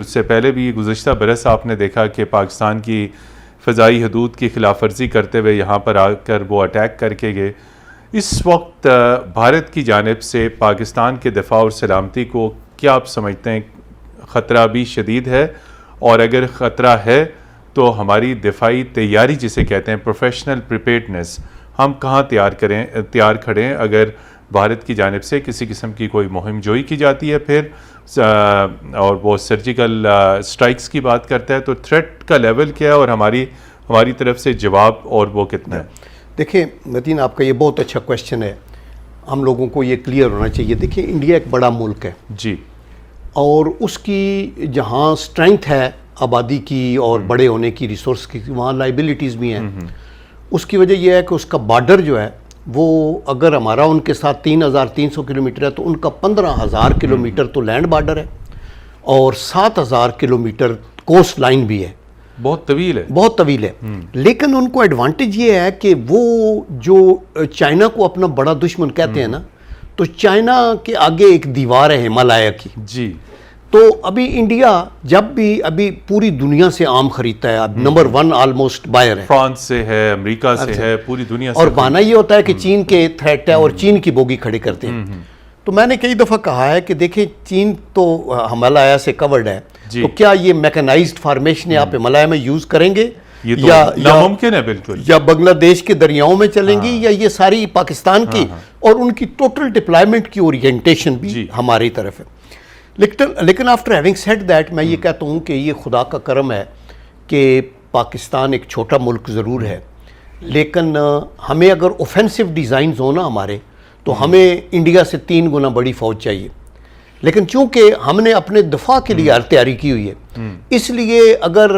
उससे पहले भी गुज़श्ता बरस आपने देखा कि पाकिस्तान की फ़ज़ाई हदूद की खिलाफ वर्जी करते हुए यहाँ पर आकर वो अटैक करके गए। इस वक्त भारत की जानिब से पाकिस्तान के दिफा और सलामती को क्या आप समझते हैं, ख़तरा भी शदीद है? और अगर ख़तरा है तो हमारी दिफाई तैयारी जिसे कहते हैं प्रोफेशनल प्रिपेयर्डनेस, हम कहाँ तैयार खड़े अगर भारत की जानिब से किसी किस्म की कोई मुहिम जोई की जाती है फिर और वो सर्जिकल स्ट्राइक्स की बात करता है, तो थ्रेट का लेवल क्या है और हमारी तरफ से जवाब और वो कितना है? देखिए मतीन, आपका ये बहुत अच्छा क्वेश्चन है। हम लोगों को ये क्लियर होना चाहिए। देखिए, इंडिया एक बड़ा मुल्क है जी, और उसकी जहाँ स्ट्रेंथ है आबादी की और बड़े होने की, रिसोर्स की, वहाँ लाइबिलिटीज़ भी हैं। उसकी वजह यह है कि उसका बॉर्डर जो है वो अगर हमारा उनके साथ 3,300 किलोमीटर है तो उनका 15,000 किलोमीटर तो लैंड बॉर्डर है और 7,000 किलोमीटर कोस्ट लाइन भी है। बहुत तवील है, बहुत तवील है। लेकिन उनको एडवांटेज ये है कि वो जो चाइना को अपना बड़ा दुश्मन कहते हैं ना, तो चाइना के आगे एक दीवार है हिमालय की जी। तो अभी इंडिया जब भी अभी पूरी दुनिया से आम खरीदता है, अब नंबर 1 ऑलमोस्ट बायर है, फ्रांस से है, अमेरिका से है, पूरी दुनिया से। और बहाना ये होता है कि चीन के थ्रेट है और चीन की बोगी खड़ी करते हैं। तो मैंने कई दफ़ा कहा है कि देखिए, चीन तो हिमालय से कवर्ड है, तो क्या ये मैकेनाइज्ड फार्मेशन आप हिमालय में यूज करेंगे? ये तो नामुमकिन है बिल्कुल। या बांग्लादेश के दरियाओं में चलेंगी, या ये सारी पाकिस्तान की और उनकी टोटल डिप्लॉयमेंट की ओरिएंटेशन भी हमारी तरफ है। लेकिन आफ्टर हैविंग सेड दैट, मैं ये कहता हूँ कि ये खुदा का करम है कि पाकिस्तान एक छोटा मुल्क ज़रूर है, लेकिन हमें अगर ऑफेंसिव डिज़ाइन हो ना हमारे, तो हमें इंडिया से 3 गुना बड़ी फ़ौज चाहिए। लेकिन चूंकि हमने अपने दफा के लिए हर तैयारी की हुई है, इसलिए अगर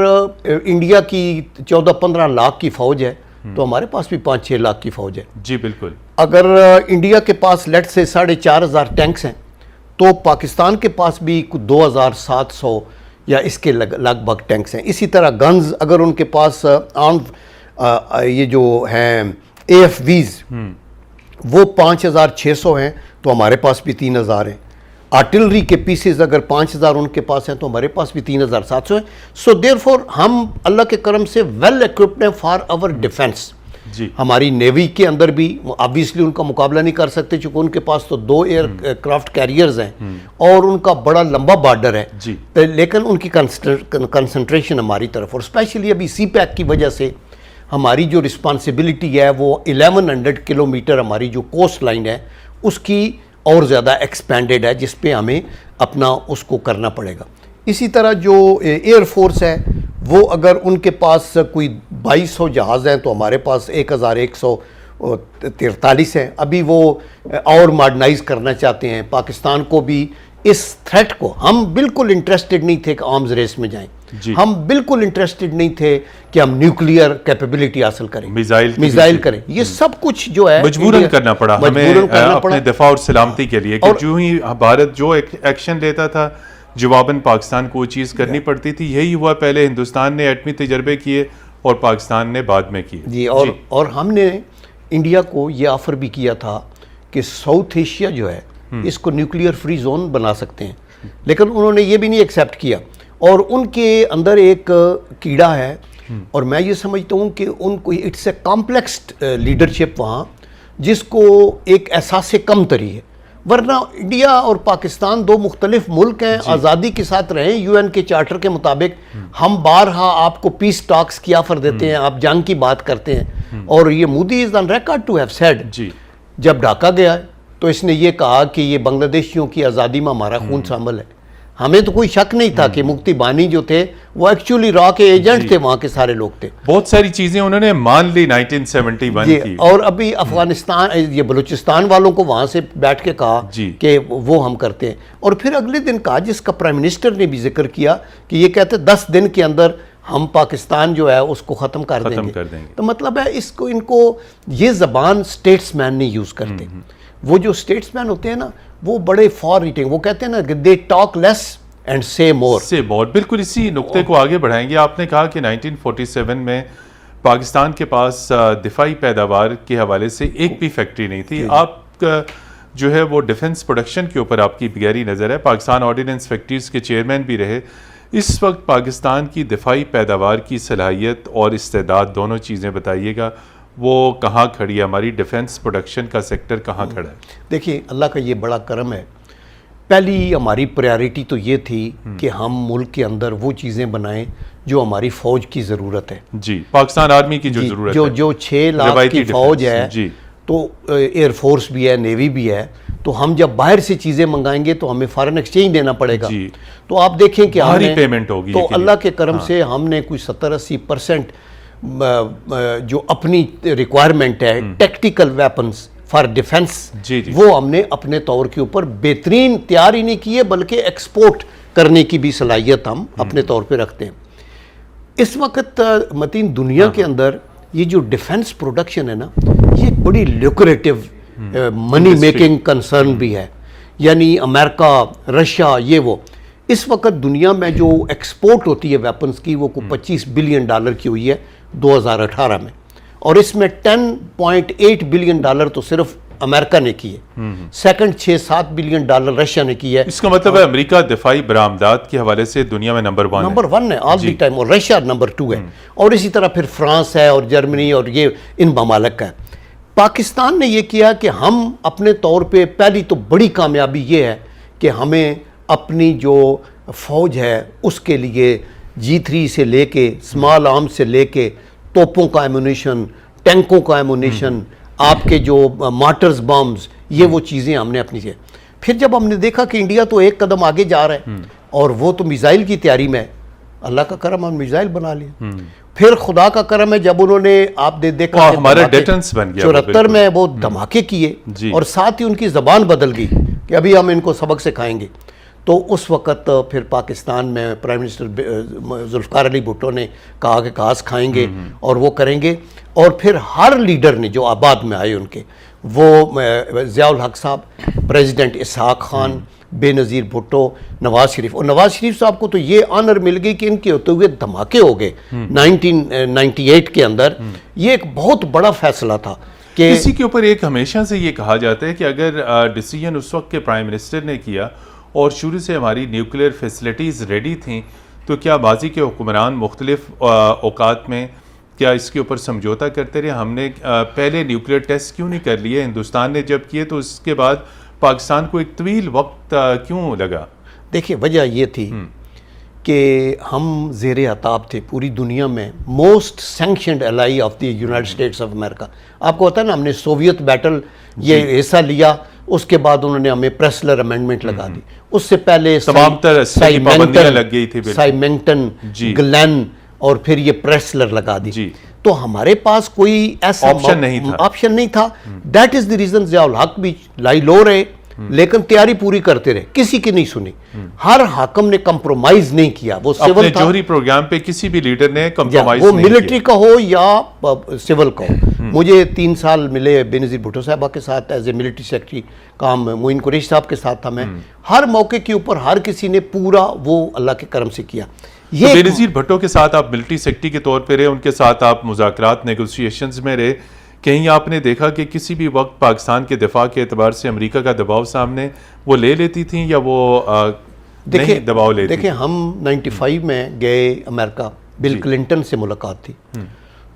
इंडिया की 14-15 लाख की फ़ौज है तो हमारे पास भी 5-6 लाख की फ़ौज है। जी बिल्कुल। अगर इंडिया के पास लेट से 4,500 टैंक्स हैं, तो पाकिस्तान के पास भी कुछ 2,700 या इसके लगभग टैंक्स हैं। इसी तरह गन्स, अगर उनके पास ये जो हैं AFVs वो 5,600 हैं, तो हमारे पास भी 3,000 हैं। आर्टिलरी के पीसेस अगर 5,000 उनके पास हैं तो हमारे पास भी 3,700 हैं। सो देयरफॉर हम अल्लाह के करम से वेल इक्विप्ड हैं फॉर आवर डिफेंस। हमारी नेवी के अंदर भी ऑब्वियसली उनका मुकाबला नहीं कर सकते, चूंकि उनके पास तो 2 एयरक्राफ्ट कैरियर्स हैं और उनका बड़ा लंबा बॉर्डर है। लेकिन उनकी कंसंट्रेशन हमारी तरफ, और स्पेशली अभी CPAC की वजह से हमारी जो रिस्पॉन्सिबिलिटी है वो 1100 किलोमीटर हमारी जो कोस्ट लाइन है उसकी और ज़्यादा एक्सपेंडेड है, जिस पे हमें अपना उसको करना पड़ेगा। इसी तरह जो एयरफोर्स है वो अगर उनके पास कोई 2,200 जहाज़ हैं तो हमारे पास 1,143 हैं। अभी वो और मॉडर्नाइज करना चाहते हैं। पाकिस्तान को भी इस थ्रेट को, हम बिल्कुल इंटरेस्टेड नहीं थे कि आर्म्स रेस में जाएं, हम बिल्कुल इंटरेस्टेड नहीं थे कि हम न्यूक्लियर कैपेबिलिटी हासिल करें, मिसाइल करें। ये सब कुछ जो है मजबूरन करना पड़ा हमें अपने दिफा और सलामती के लिए, कि जो ही भारत जो एक्शन लेता था जवाबन पाकिस्तान को वो चीज़ करनी पड़ती थी। यही हुआ, पहले हिंदुस्तान ने एटमी तजर्बे किए और पाकिस्तान ने बाद में किए। जी, और हमने इंडिया को ये ऑफर भी किया था कि साउथ एशिया जो है इसको न्यूक्लियर फ्री जोन बना सकते हैं, लेकिन उन्होंने ये भी नहीं एक्सेप्ट किया। और उनके अंदर एक कीड़ा है, और मैं ये समझता हूँ कि उनको इट्स ए कॉम्प्लेक्स लीडरशिप वहाँ, जिसको एक एहसास कम तरी है। वरना इंडिया और पाकिस्तान 2 मुख्तलिफ मुल्क हैं, आज़ादी के साथ रहें। UN के चार्टर के मुताबिक हम बारहा आपको पीस टॉक्स की ऑफर देते हैं, आप जंग की बात करते हैं। और ये Modi is on record to have said, जब ढाका गया तो इसने ये कहा कि ये बांग्लादेशियों की आज़ादी में हमारा खून शामिल है। हमें तो कोई शक नहीं था कि मुक्ति बानी जो थे वो एक्चुअली रॉ के एजेंट थे, वहाँ के सारे लोग थे। बहुत सारी चीजें उन्होंने मान ली 1971 की। और अभी अफगानिस्तान, ये बलूचिस्तान वालों को वहाँ से बैठ के कहा कि वो हम करते हैं। और फिर अगले दिन कहा, जिसका प्राइम मिनिस्टर ने भी जिक्र किया, कि ये कहते 10 दिन के अंदर हम पाकिस्तान जो है उसको ख़त्म कर देंगे। तो मतलब है इनको ये ज़बान स्टेट्समैन नहीं यूज़ करते। वो जो स्टेट्समैन होते हैं ना, वो बड़े फॉर रीटिंग, वो कहते हैं ना, दे टॉक लेस एंड से मोर। बिल्कुल इसी नुक्ते को आगे बढ़ाएंगे। आपने कहा कि 1947 में पाकिस्तान के पास दिफाई पैदावार के हवाले से एक भी फैक्ट्री नहीं थी। आप जो है वो डिफेंस प्रोडक्शन के ऊपर आपकी गहरी नज़र है। पाकिस्तान ऑर्डिनेंस फैक्ट्रीज के चेयरमैन भी रहे। इस वक्त पाकिस्तान की दिफाई पैदावार की सलाहियत और इस्तेदाद दोनों चीज़ें बताइएगा, वो कहाँ खड़ी है, हमारी डिफेंस प्रोडक्शन का सेक्टर कहाँ खड़ा है? देखिए, अल्लाह का ये बड़ा करम है। पहली हमारी प्रायोरिटी तो ये थी कि हम मुल्क के अंदर वो चीज़ें बनाएं जो हमारी फ़ौज की ज़रूरत है। जी, पाकिस्तान आर्मी की जो ज़रूरत है, जो 6 लाख रवायती की फ़ौज है, जी, तो एयरफोर्स भी है, नेवी भी है, तो हम जब बाहर से चीज़ें मंगाएंगे तो हमें फॉरेन एक्सचेंज देना पड़ेगा। जी, तो आप देखें कि भारी हमने पेमेंट होगी, तो लेकिन अल्लाह के करम से हमने कुछ 70-80% जो अपनी रिक्वायरमेंट है टेक्टिकल वेपन्स फॉर डिफेंस, जी, जी, वो हमने अपने तौर के ऊपर बेहतरीन तैयार ही नहीं की है, बल्कि एक्सपोर्ट करने की भी सलाहियत हम अपने तौर पे रखते हैं। इस वक्त मतीन दुनिया के अंदर ये जो डिफेंस प्रोडक्शन है ना, ये एक बड़ी ल्यूक्रेटिव मनी मेकिंग कंसर्न भी है। यानी अमेरिका, रशिया, ये वो इस वक्त दुनिया में जो एक्सपोर्ट होती है वेपन्स की, वो $25 बिलियन की हुई है 2018 में, और इसमें $10.8 बिलियन तो सिर्फ अमेरिका ने की है। सेकंड 6-7 बिलियन डॉलर रशिया ने की है। इसका मतलब है अमेरिका दिफाई बरामदात के हवाले से दुनिया में नंबर वन है ऑल द टाइम, और रशिया नंबर 2 है, और इसी तरह फिर फ्रांस है और जर्मनी और ये इन ममालिक का है। पाकिस्तान ने ये किया कि हम अपने तौर पे पहली तो बड़ी कामयाबी ये है कि हमें अपनी जो फ़ौज है उसके लिए G3 से लेके स्मॉल आर्म्स से लेके तोपों का एमुनिशन, टैंकों का एमुनिशन, आपके जो मार्टर्स बम्स, ये वो चीज़ें हमने अपनी से। फिर जब हमने देखा कि इंडिया तो एक कदम आगे जा रहा है और वो तो मिसाइल की तैयारी में है, अल्लाह का करम हम मिसाइल बना लिए। फिर खुदा का करम है जब उन्होंने आप देखा हमारा डिफेंस बन गया 74 में वो धमाके किए और साथ ही उनकी ज़बान बदल गई कि अभी हम इनको सबक सिखाएंगे। तो उस वक़्त फिर पाकिस्तान में प्राइम मिनिस्टर जुल्फ़िकार अली भुट्टो ने कहा कि घास खाएंगे और वो करेंगे, और फिर हर लीडर ने जो आबाद में आए उनके, वो ज़ियाउल हक साहब, प्रेसिडेंट इसहाक खान, बेनज़ीर भुट्टो, नवाज़ शरीफ, और नवाज़ शरीफ साहब को तो ये ऑनर मिल गई कि इनके होते हुए धमाके हो गए 1998 के अंदर। ये एक बहुत बड़ा फैसला था कि इसी के ऊपर एक हमेशा से ये कहा जाता है कि अगर डिसीजन उस वक्त के प्राइम मिनिस्टर ने किया और शुरू से हमारी न्यूक्लियर फैसिलिटीज़ रेडी थी, तो क्या माजी के हुक्मरान मुख्तलिफ औकात में क्या इसके ऊपर समझौता करते रहे? हमने पहले न्यूक्लियर टेस्ट क्यों नहीं कर लिए? हिंदुस्तान ने जब किए तो उसके बाद पाकिस्तान को एक तवील वक्त क्यों लगा? देखिए, वजह ये थी कि हम ज़ेरे अताब थे पूरी दुनिया में, most sanctioned ally of the United states of America. आपको पता है ना, हमने सोवियत बैटल ये हिस्सा लिया, उसके बाद उन्होंने हमें प्रेसलर अमेंडमेंट लगा दी। उससे पहले तमाम तरह पाबंदियां लग गई थी, साइमेंटन, ग्लेन, और फिर ये प्रेसलर लगा दी। तो हमारे पास कोई ऐसा ऑप्शन नहीं था। That is the reason Ziaul Haq भी लाई लो रहे, लेकिन तैयारी पूरी करते रहे, किसी की नहीं सुनी। हर हाकम ने कंप्रोमाइज नहीं किया। वो सिविल था, जोहरी प्रोग्राम पे किसी भी लीडर ने कंप्रोमाइज नहीं किया, वो मिलिट्री का हो या सिविल का हो। मुझे 3 साल मिले बेनज़ीर भुट्टो साहबा के साथ एज ए मिलिट्री सेक्रेटरी, काम मोइन कुरैशी साहब के साथ था मैं। हर मौके के ऊपर हर किसी ने पूरा वो अल्लाह के करम से किया। ये बेनज़ीर भुट्टो के साथ आप मिलिट्री सेक्रेटरी के तौर पे रहे, उनके साथ आप मुज़ाकरात नेगोशिएशंस में रहे, कहीं आपने देखा कि किसी भी वक्त पाकिस्तान के दिफा के एतबार से अमेरिका का दबाव सामने वो ले लेती थी या वो नहीं दबाव लेती? देखिए, हम 95 में गए अमेरिका, बिल क्लिंटन से मुलाकात थी,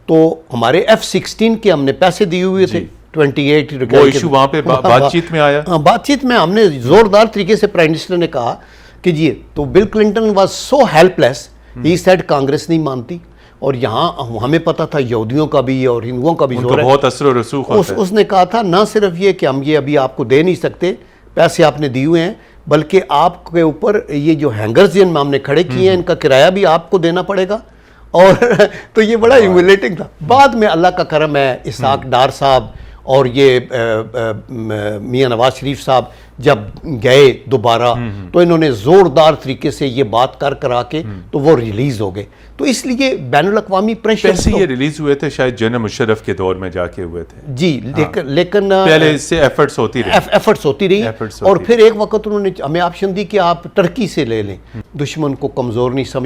तो हमारे F-16 के हमने पैसे दिए हुए थे 28। वो इशू वहाँ पे बातचीत में आया। बातचीत में हमने जोरदार तरीके से प्राइम मिनिस्टर ने कहा कि जी, तो bill Clinton was so helpless, he said Congress नहीं मानती, और यहाँ हमें पता था यहूदियों का भी और हिंदुओं का भी जोर है, बहुत असर और रसूख होता है। उसने कहा था ना सिर्फ ये कि हम ये अभी आपको दे नहीं सकते, पैसे आपने दिए हुए हैं, बल्कि आपके ऊपर ये जो हैंगर्स जिन हमने खड़े किए हैं, इनका किराया भी आपको देना पड़ेगा। और तो ये बड़ा ह्यूमिलेटिंग था। बाद में अल्लाह का करम है, इसहाक डार साहब और ये मियां नवाज शरीफ साहब जब गए दोबारा, तो इन्होंने ज़ोरदार तरीके से ये बात करा के तो वो रिलीज़ हो गए। तो इसलिए बैनुल अक़वामी प्रेशर से ये रिलीज़ हुए थे, शायद जनरल मुशर्रफ के दौर में जाके हुए थे जी। लेकिन पहले इससे एफर्ट्स होती रही और फिर एक वक्त उन्होंने हमें ऑप्शन दी कि आप टर्की से ले लें, दुश्मन को कमज़ोर नहीं समझ